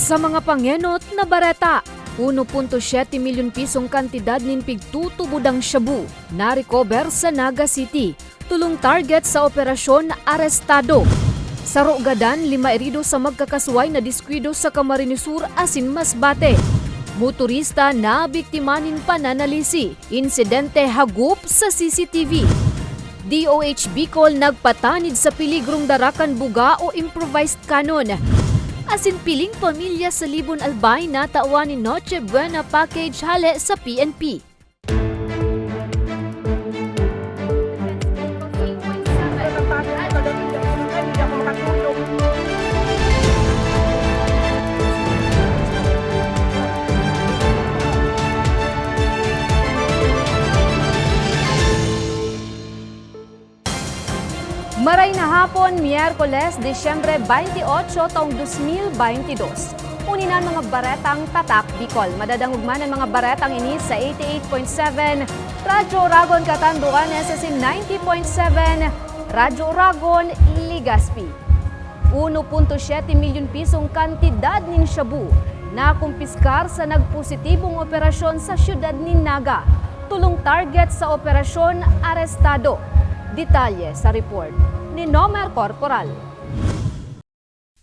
Sa mga pangenot na bareta, 1.7 milyon pisong kantidad nin pigtutubudang shabu na recover sa Naga City. Tulong target sa operasyon arestado. Sa Rogadan, 5 herido sa magkakasuway na diskwido sa Camarines Sur asin Masbate. Motorista na biktimanin pananalisi. Insidente hagup sa CCTV. DOH Bicol nagpatanid sa piligrong darakan buga o improvised cannon. Asin piling pamilya sa Libon Albay na tawan ni Noche Buena package hale sa PNP. Maray na hapon, Miyerkules, Disyembre 28, taong 2022. Uninan mga baretang tatak Bicol. Madadangugman ang mga baretang ini sa 88.7, Radyo Oragon Catanduan, SSN 90.7, Radyo Oragon, Legazpi. 1.7 milyon pisong kantidad ning shabu na kumpiskar sa nagpositibong operasyon sa siyudad ni Naga. Tulong target sa operasyon arestado. Detalye sa report ni Nomer Corporal.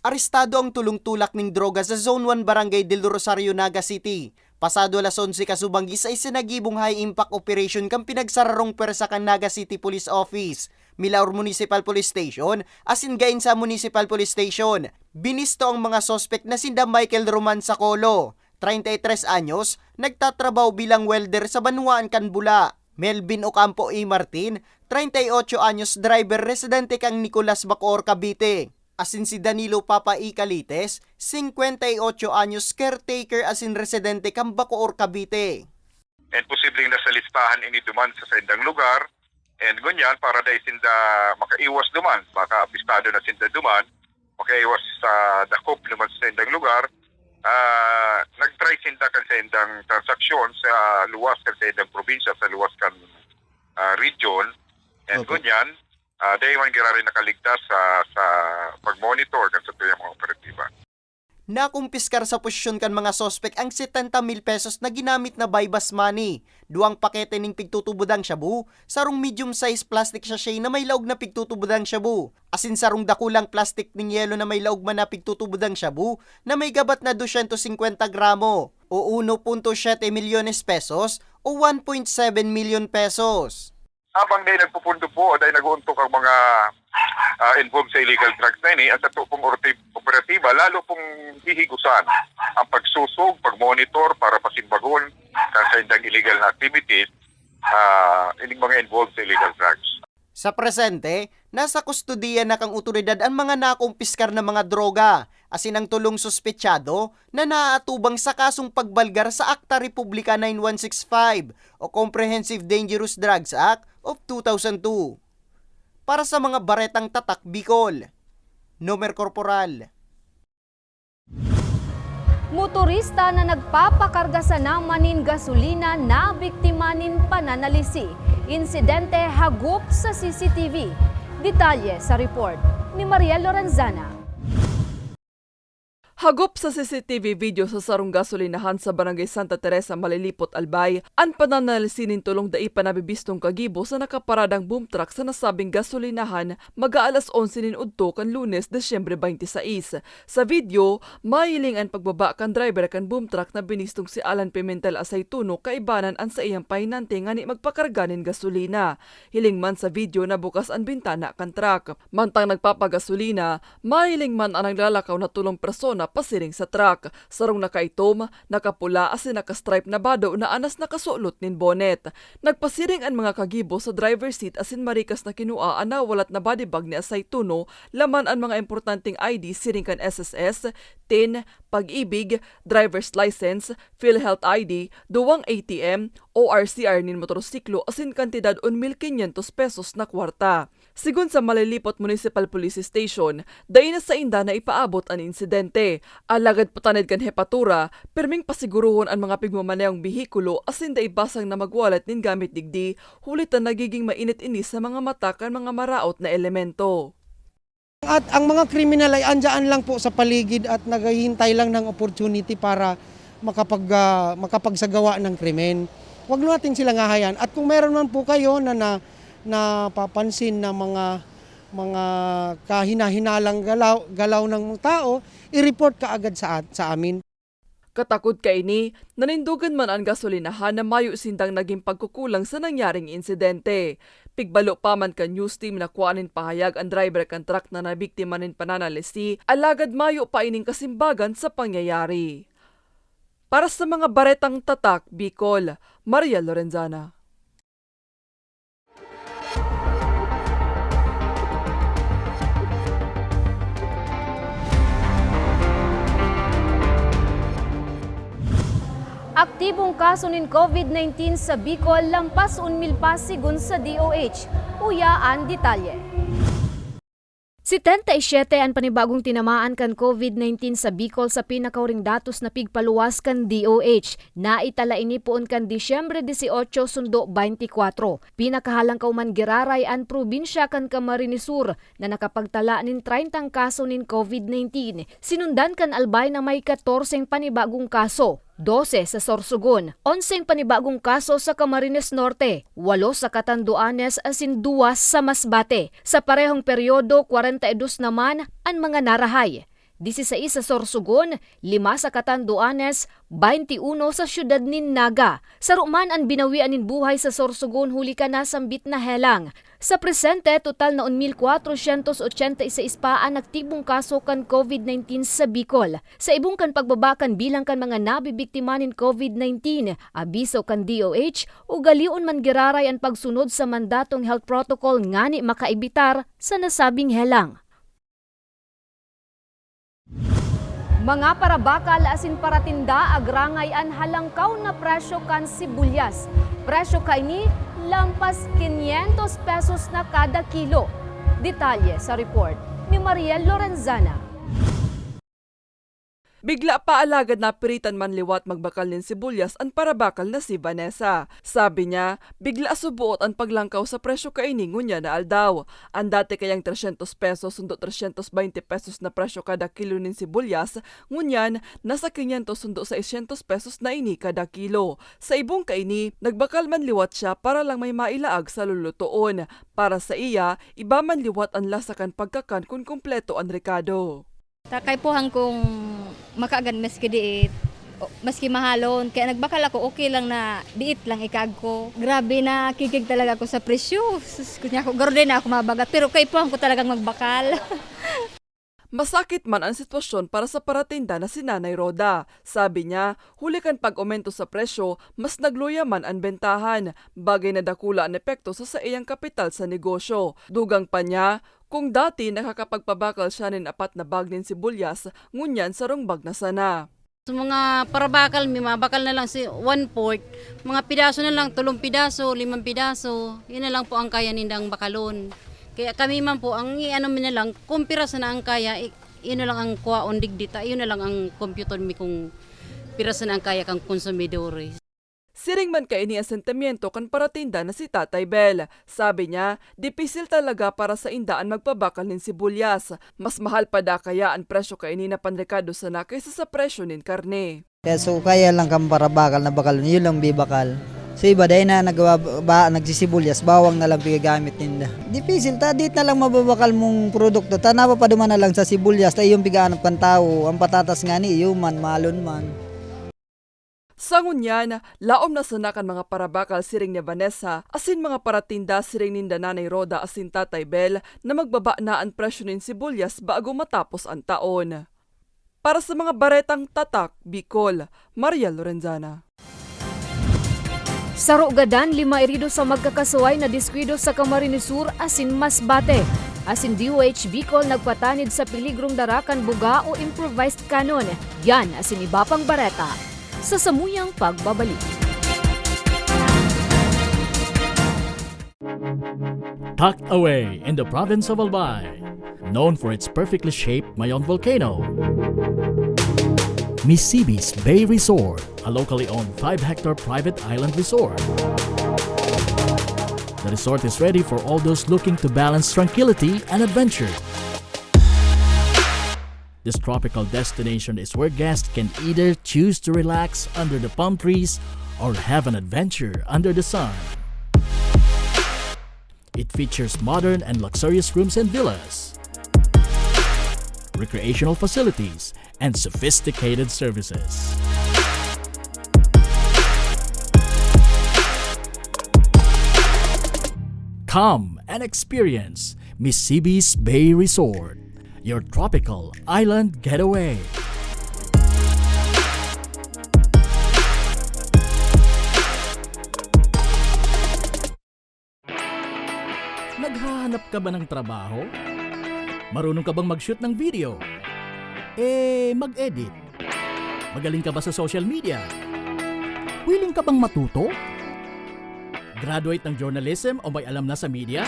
Arestado ang tulong-tulak ng droga sa Zone 1 Barangay del Rosario, Naga City. Pasado alas 11 kasubanggi sa isinagibong high-impact operation kang pinagsararong pwersa kan Naga City Police Office, Milaor Municipal Police Station, asin Gainsa Municipal Police Station. Binisto ang mga sospek na sinda Michael Roman Sacolo, 33 anyos, nagtatrabaho bilang welder sa Banuan, Canbula. Melvin Ocampo E. Martin, 38 anyos, driver residente kang Nicolas Bacoor, Cavite. Asin si Danilo Papa E. Calites, 58 anyos, caretaker asin residente kang Bacoor, Cavite. And posibleng nasa listahan ini duman sa sendang lugar, and ganyan para dahil sinda makaiwas duman, baka abistado na sinda duman, makaiwas sa dakop duman sa sendang lugar. Nag-try sinda kan sa indang transaksyon sa luwas kan sa indang probinsya, sa luwas kan region, and ganyan, dahil man rin nakaligtas sa pag-monitor kan sa tuyang mga operatiba. Nakumpiskar sa posisyon kan mga sospek ang 70,000 pesos na ginamit na bypass money, 2 pakete ning pigtutubudang shabu, sarong medium size plastic sachet na may laog na pigtutubudang shabu, asin sarong dakulang plastic ning yelo na may laog man na pigtutubudang shabu na may gabat na 250 gramo o 1.7 milyones pesos o 1.7 milyon pesos. Habang dahil nagpupundo po o dahil nag-uuntok ang mga involved sa illegal drugs na ini, at sa pong operatiba, lalo pong hihigusan ang pagsusog, pag-monitor para pasimbagon sa indang illegal na activities, ining mga involved sa illegal drugs. Sa presente, nasa kustudiya na kang otoridad ang mga nakumpiskar na mga droga, asin ang tulong suspetsado na naaatubang sa kasong pagbalgar sa Akta Republika 9165 o Comprehensive Dangerous Drugs Act of 2002. Para sa mga baretang tatak Bicol, Nomer Corporal. Motorista na nagpapakarga sa namanin gasolina na biktimanin pananalisi. Insidente hagup sa CCTV. Detalye sa report ni Mariel Lorenzana. Hagup sa CCTV video sa sarong gasolinahan sa Barangay Santa Teresa, Malilipot, Albay, ang pananalisinin tulong dai panabibistong kagibo sa nakaparadang boom truck sa nasabing gasolinahan mag-aalas 11 nin udto kan Lunes, Desyembre 26. Sa video, mahiling ang pagbaba kan driver kan boom truck na binistong si Alan Pimentel Asaytuno kaibanan ang sa iyang pahinante nga ni magpakarganin gasolina. Hiling man sa video na bukas ang bintana kan truck. Mantang nagpapagasolina, mahiling man ang naglalakaw na tulong persona pasiring sa truck. Sarong nakaitom, nakapula asin nakastripe na bado na anas nakasulot nin bonnet. Nagpasiring ang mga kagibo sa driver seat asin marikas na kinua na walat na body bag ni Asaytuno, laman ang mga importanteng ID siring kan SSS, TIN, Pag-ibig, driver's license, PhilHealth ID, duwang ATM, ORCR nin motorsiklo asin kantidad 1,500 pesos na kwarta. Sigun sa Malilipot Municipal Police Station, dayon na sa inda na ipaabot ang insidente. Alagad patanid kan hepatura, perming pasiguruhon ang mga pigmamanayang bihikulo asin da ibasang na magwalat nin gamit digdi, hulit na nagiging mainit-inis sa mga mata kan mga maraot na elemento. At ang mga kriminal ay andyan lang po sa paligid at naghihintay lang ng opportunity para makapagsagawa ng krimen. Huwag natin silang hahayan. At kung meron man po kayo na napapansin na mga kahina-hinalang galaw ng tao, i-report ka agad sa amin. Katakot kaini, nanindugan man ang gasolinahan na mayo sindang naging pagkukulang sa nangyaring insidente. Pigbalo pa man ka news team na kuanin pahayag ang driver kan truck na nabiktima nin pananalisi, alagad mayo pa ining kasimbagan sa pangyayari. Para sa mga baretang tatak, Bicol, Maria Lorenzana. Aktibong kaso ng COVID-19 sa Bicol lampas 1,000 pa sigun sa DOH. Uyaan detalye. 77 ang panibagong tinamaan kan COVID-19 sa Bicol sa pinakauring datos na pigpaluwas kan DOH. Naitala ini poon kan Disyembre 18 sundo 24. Pinakahalang kauman giraray ang probinsya kan Camarines Sur na nakapagtala nin 30 kaso nin COVID-19. Sinundan kan Albay na may 14 panibagong kaso. 12 sa Sorsogon, 11 panibagong kaso sa Camarines Norte, 8 sa Catanduanes asin 2 sa Masbate. Sa parehong peryodo, 42 naman ang mga narahay. 16 sa Sorsogon, 5 sa Catanduanes, 21 sa siyudad nin Naga. Sa Ruman ang binawian nin buhay sa Sorsogon huli ka na sambit na helang. Sa presente, total na 1,486 pa ang aktibong kaso kan COVID-19 sa Bicol. Sa ibong kan pagbabakan bilang kan mga nabibiktima nin COVID-19, abiso kan DOH, ugaliun man giraray ang pagsunod sa mandatong health protocol ngani makaibitar sa nasabing helang. Mga parabakal asin paratinda agrangay an halangkaw na presyo kan sibuyas. Presyo kaini lampas 500 pesos na kada kilo. Detalye sa report ni Mariel Lorenzana. Bigla pa alagad na piritan man liwat magbakal nin sibuyas ang parabakal na si Vanessa. Sabi niya, bigla subuot ang paglangkaw sa presyo kainingon niya na aldaw. Ang dati kayang 300 pesos sundo 320 pesos na presyo kada kilo nin sibuyas, ngunyan nasa 500 sundo 600 pesos na ini kada kilo. Sa ibong kaini, nagbakal man liwat siya para lang may mailaag sa lulutoon. Para sa iya, iba man liwat ang lasakan pagkakan kung kumpleto ang rekado. Takay po kung makaagan maski diit, maski mahalon. Kaya nagbakal ako, okay lang na diit lang ikag ko. Grabe na kikig talaga ako sa presyo. Kunya ko, garo din ako mabagat. Pero kay po ko talagang magbakal. Masakit man ang sitwasyon para sa paratinda na si Nanay Roda. Sabi niya, huli kan pag-aumento sa presyo, mas nagluya man ang bentahan. Bagay na dakula ang epekto sa iyang kapital sa negosyo. Dugang pa niya, kung dati nakakapagpabakal siya nin 4 na bag nin sibuyas, ngunyan sarong bag na sana. Sa mga parabakal, may mabakal na lang si 1/4. Mga pidaso na lang, 3 pidaso, 5 pidaso. Yun na lang po ang kaya nindang bakalon. Kaya kami man po, ang iano mi na lang, kung piras na ang kaya, yun na lang ang kuwaon digdita, yun na lang ang computer mi kung piras na ang kaya kang konsumidores. Siring man kaini ang sentimiento kan paratinda na si Tatay Bel. Sabi niya, dipisil talaga para sa indaan magpabakal nin sibuyas. Mas mahal pa da kaya ang presyo kaini na panrekado sana kaysa sa presyo nin karne. So kaya lang kang parabakal na bakal, yun lang bibakal. So iba dahil na nagsisibuyas, bawang na lang pigagamit ninda. Dipisil, dit na lang mababakal mong produkto. Tanawa pa duman na lang sa sibuyas, tayo yung pigaanap kan tao. Ang patatas nga ni, man, malon man. Sa ngunyan, laom na sana kan mga parabakal siring ni Vanessa, asin mga paratinda siring ninda Nanay Roda asin Tatay Bel na magbaba na ang presyo nin sibuyas bago matapos ang taon. Para sa mga baretang tatak, Bicol, Maria Lorenzana. Sa Rugadan, 5 irido sa magkakasuway na diskwido sa Camarines Sur asin Masbate. Asin DOH Bicol nagpatanid sa peligrong darakan buga o improvised cannon. Yan asin iba pang bareta. Sa samuyang pagbabalik. Tucked away in the province of Albay, known for its perfectly shaped Mayon volcano, Misibis Bay Resort, a locally owned 5-hectare private island resort. The resort is ready for all those looking to balance tranquility and adventure. This tropical destination is where guests can either choose to relax under the palm trees or have an adventure under the sun. It features modern and luxurious rooms and villas, recreational facilities, and sophisticated services. Come and experience Mississippi's Bay Resort, your tropical island getaway. Naghahanap ka ba ng trabaho? Marunong ka bang mag-shoot ng video? Mag-edit? Magaling ka ba sa social media? Willing ka bang matuto? Graduate ng journalism o may alam na sa media?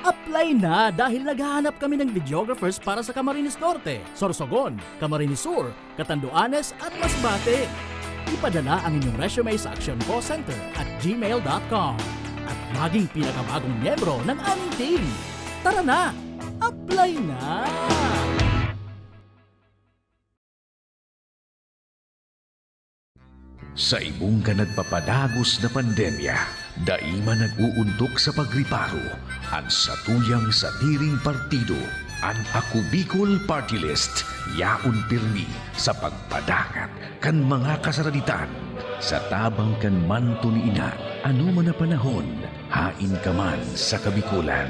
Apply na dahil naghahanap kami ng videographers para sa Camarines Norte, Sorsogon, Camarines Sur, Catanduanes at Masbate. Ipadala ang inyong resume sa actioncallcenter@gmail.com at maging pinakabagong miyembro ng aming team. Tara na! Apply na! Sa ibong ka nagpapadagos na pandemya, daima nag-uuntok sa pagriparo, ang satuyang satiring partido, ang Ako Bicol Party List, yaon pirmi sa pagpadakat kan mga kasaraditan, sa tabang kan manto ni ina, ano man na panahon, hain ka man sa kabikulan.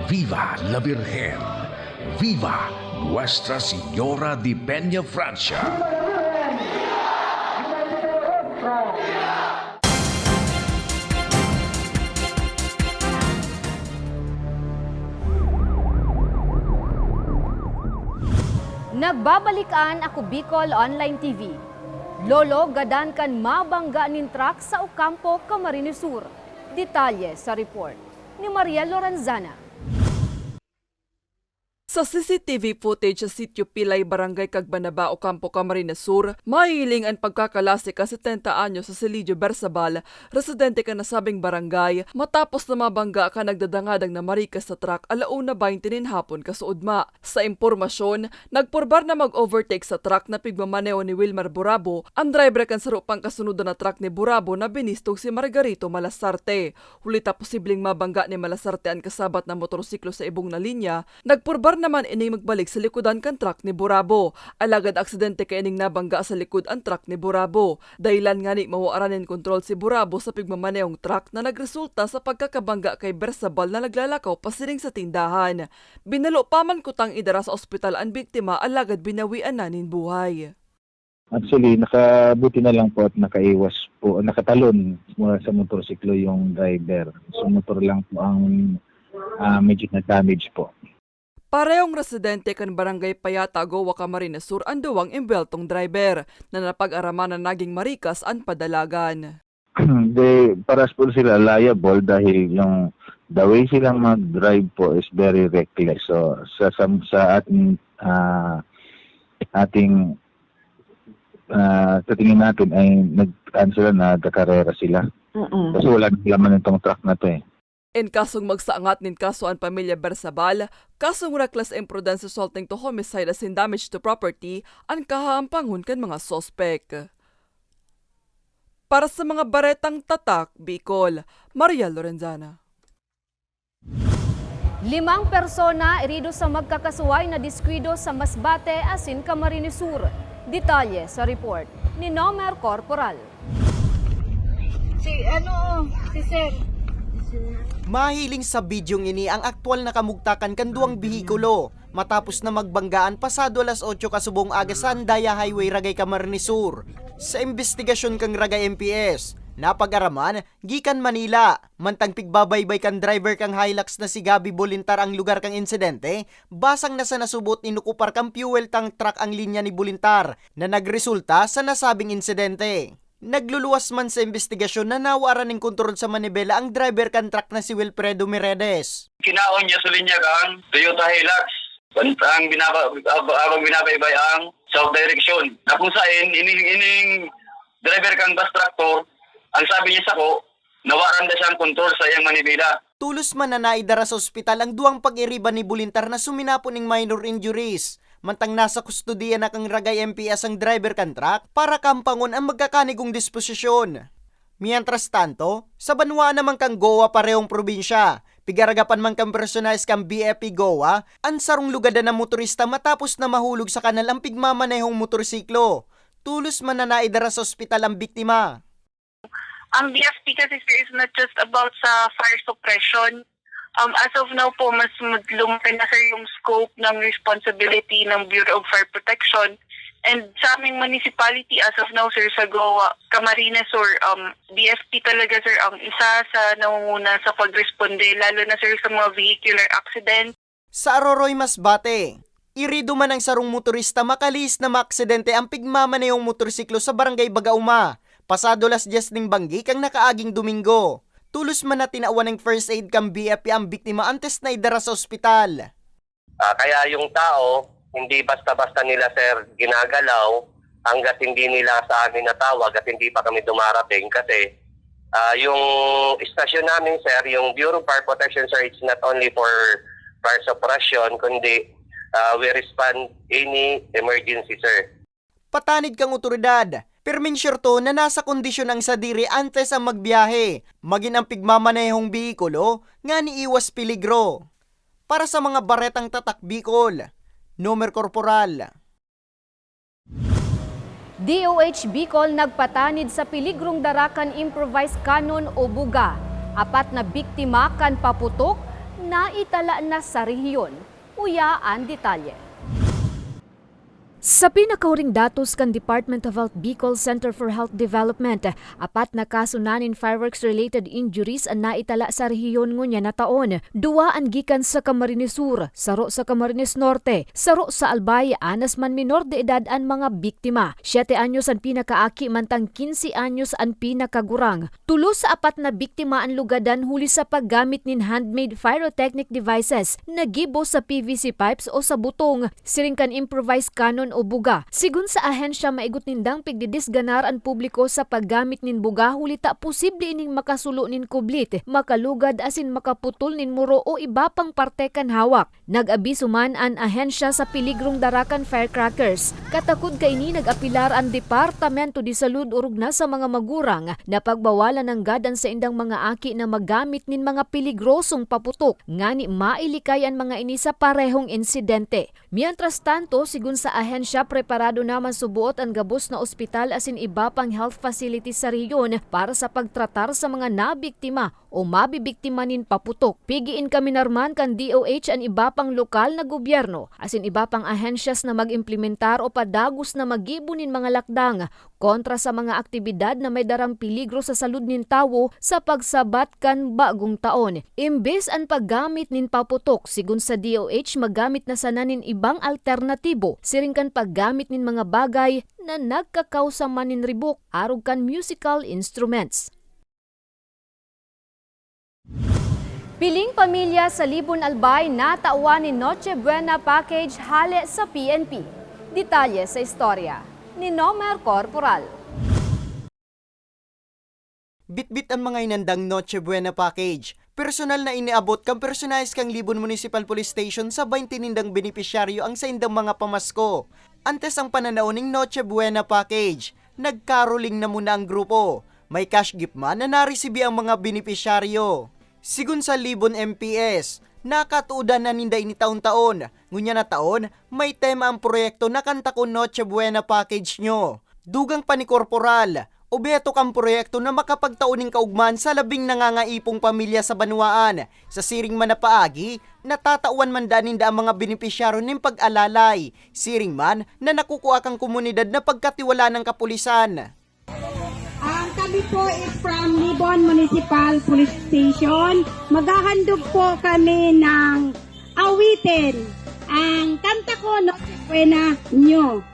Viva la Virgen! Viva Nuestra Señora de Peña Francia! Nagbabalikan Ako Bicol Online TV. Lolo gadan kan mabangga nin truck sa Ocampo, Camarines Sur. Detalye sa report ni Maria Lorenzana. Sa CCTV footage sa Sitio Pilay, Barangay Cagbanaba, Ocampo, Camarines Sur, mahiling ang pagkakalase ka 70 anyo sa Silidio Bersabal, residente ka nasabing barangay, matapos na mabangga ka nagdadangadang na marikas sa truck 1:20 nin hapon kasuudma. Sa impormasyon, nagpurbar na mag-overtake sa truck na pigmamaneo ni Wilmar Burabo, ang driver kan sarupang kasunod na truck ni Burabo na binistog si Margarito Malasarte. Hulita posibleng mabangga ni Malasarte ang kasabat na motorsiklo sa ibong na linya, nagpurbar naman ining magbalik sa likodan kan truck ni Burabo. Alagad aksidente kay ining nabangga sa likod ang truck ni Burabo. Dahilan nga ni mawaaranin kontrol si Burabo sa pigmamaneong truck na nagresulta sa pagkakabangga kay Bersabal na naglalakaw pasiring sa tindahan. Binalo pa man kutang idara sa ospital ang biktima, alagad binawian na nin buhay. Actually, nakabuti na lang po at nakaiwas po, nakatalon mula sa motorsiklo yung driver. So motor lang po ang medyo na-damage po. Parehong residente kan Barangay Payata, Goa, Camarines Sur ang duwang imbeltong driver na napag-araman na naging marikas ang padalagan. Paras po sila liable dahil yung the way silang mag-drive po is very reckless. So sa ating sa tingin natin ay nag-cancel na nagkakarera sila. Kasi wala naman itong truck na to eh. In kasong magsaangat nin kaso ang pamilya Bersabal, kasong reckless imprudence resulting to homicide as in damage to property ang kahaampangon kan mga sospek. Para sa mga baretang tatak, Bicol, Maria Lorenzana. 5 persona irido sa magkakasuway na diskwido sa Masbate, asin Camarines Sur. Detalye sa report ni Nomer Corporal. Si Sir. Mahiling sa bidyong ini ang aktwal na kamugtakan kan duwang bihikulo matapos na magbanggaan pasado alas 8 kasubong aga sa Andaya Highway, Ragay, Camarines Sur. Sa investigasyon kang Ragay MPS, napag-araman gikan Manila, mantang pigbabaybay kan driver kang Hilux na si Gabi Bulintar ang lugar kang insidente, basang na sa nasubot inukupar kang fuel tank truck ang linya ni Bulintar na nagresulta sa nasabing insidente. Nagluluwas man sa investigasyon na nawaran ng kontrol sa manibela ang driver kan truck na si Wilfredo Miredes. Kinaon niya sa linya kang Toyota Hilux. Ang binabaybay ang south direction. Na kung saan, ining driver kang bus tractor, ang sabi niya sa ko, nawaran na siyang kontrol sa iyang manibela. Tulos man na naidara sa ospital ang duwang pag-iriba ni Bulintar na suminapo ng minor injuries. mantang nasa kustodiya na kang Ragay MPS ang driver kan truck para kampangon ang magkakanigong disposisyon. Mientras tanto, sa Banwa naman kang Goa parehong probinsya, pigaragapan man kang personalis kang BFP Goa, ang sarong lugada ng motorista matapos na mahulog sa kanal ang pigmamanehong motorsiklo. Tulos man na naidara sa ospital ang biktima. Ang BFP kasi sir is not just about sa fire suppression. As of now po, mas lumaki na sir yung scope ng responsibility ng Bureau of Fire Protection. And sa aming municipality, as of now sir, sa Goa, Camarines Sur, BFP talaga sir ang isa sa nangunguna sa pagresponde, lalo na sir sa mga vehicular accident. Sa Aroroy Masbate, irido man ang sarong motorista makalis na maaksidente ang pigmamanehong motorsiklo sa barangay Bagauma. Pasado las 10 ning banggi kang nakaaging Domingo. Tulos man na tinawan ng first aid kang BFP ang biktima antes na idara sa ospital. Kaya yung tao, hindi basta-basta nila sir ginagalaw hanggat hindi nila sa amin natawag at hindi pa kami dumarating kasi yung istasyon namin sir, yung Bureau of Fire Protection sir, it's not only for fire suppression kundi we respond any emergency sir. Patanid kang otoridad. Permensure to na nasa kondisyon ang sadiri antes ang magbiyahe, maging ang pigmamanehong bihikulo nga niiwas peligro. Para sa mga baretang tatak Bicol, Nomer Corporal. DOH Bicol nagpatanid sa piligrong darakan improvised cannon o buga. Apat na biktima kan paputok na itala na sa rehiyon. Uya ang detalye. Sa pinakauring datos kan Department of Health Bicol Center for Health Development, apat na kaso nanin fireworks-related injuries ang naitala sa rehiyon ngunya na taon. Dua ang gikan sa Camarines Sur, saro sa Camarines Norte, saro sa Albay, anas man minor de edad ang mga biktima. 7 anyos ang pinakaaki mantang 15 anyos ang pinakagurang. Tulo sa apat na biktima ang lugadan huli sa paggamit nin handmade pyrotechnic devices na gibo sa PVC pipes o sa butong, siring kan improvised cannon o buga. Sigun sa ahensya maigot nindang pigdidisganar ang publiko sa paggamit nin buga hulita posible ining makasulo nin kublit, makalugad asin makaputol nin muro o iba pang parte kan hawak. Nag-abiso man ang ahensya sa piligrong darakan firecrackers. Katakod kay ni nag-apilar ang Departamento de Salud urug na sa mga magurang na pagbawalan ng gadan sa indang mga aki na magamit nin mga piligrosong paputok ngani mailikay ang mga ini sa parehong insidente. Mientras tanto, sigun sa ahensya preparado naman subuot ang gabos na ospital asin iba pang health facilities sa rehiyon para sa pagtratar sa mga nabiktima o mabibiktima nin paputok. Pigiin kami narman kan DOH ang iba pang lokal na gobyerno asin iba pang ahensyas na mag-implementar o padagos na magibo nin mga lakdang kontra sa mga aktibidad na may darang peligro sa salud nin tawo sa pagsabat kan bagong taon. Imbes ang paggamit nin paputok, sigun sa DOH magamit na sana nin ibang alternatibo, siring kan paggamit nin mga bagay na nagkakausa man nin ribok arog kan musical instruments. Piling pamilya sa Libon Albay natawan ni Noche Buena Package hale sa PNP. Detalye sa istorya ni Nomer Corporal. Bitbit ang mga inandang Noche Buena Package. Personal na iniabot kang personalis kang Libon Municipal Police Station sa 20 nindang benepisyaryo ang sa indang mga pamasko. Antes ang pananauning Noche Buena Package, nagkaroling na muna ang grupo. May cash gift man na naresibi ang mga benepisyaryo. Sigun sa Libon MPS, nakatuudan na ninda ini taon-taon. Ngunya na taon, may tema ang proyekto na kanta ko Noche Buena Package nyo. Dugang pa ni Corporal, obeto kang proyekto na makapagtauning kaugman sa labing nangangaipong pamilya sa Banwaan. Sa siring man na paagi, natatawan man daninda ang mga benepisyaryo ng pag-alalay. Siring man na nakukuha kang komunidad na pagkatiwala ng kapulisan. Kami po is from Libon Municipal Police Station. Maghahandog po kami ng awitin. Ang kanta ko, Noche Buena nyo.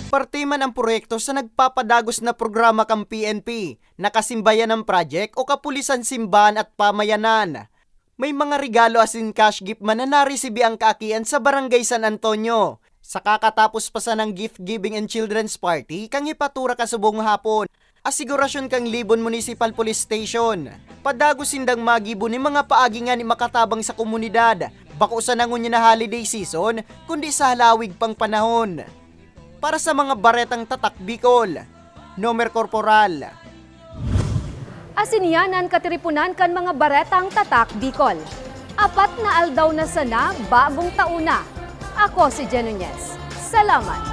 Parte man ang proyekto sa nagpapadagos na programa kang PNP, nakasimbayan ng project o kapulisan simbahan at pamayanan. May mga regalo as in cash gift man na naresibi ang kaakian sa Barangay San Antonio. Sa kakatapos pa sa ng gift giving and children's party, kang ipatura ka subong hapon. Asigurasyon kang Libon Municipal Police Station. Padago sindang magibo ni mga paagingan ni makatabang sa komunidad. Bako sa nangunya na holiday season, kundi sa halawig pang panahon. Para sa mga baretang tatak Bicol, Nomer Corporal. Asiniyanan katiripunan kan mga baretang tatak Bicol. Apat na aldaw na sana bagong tauna. Ako si Jen Nunez. Salamat!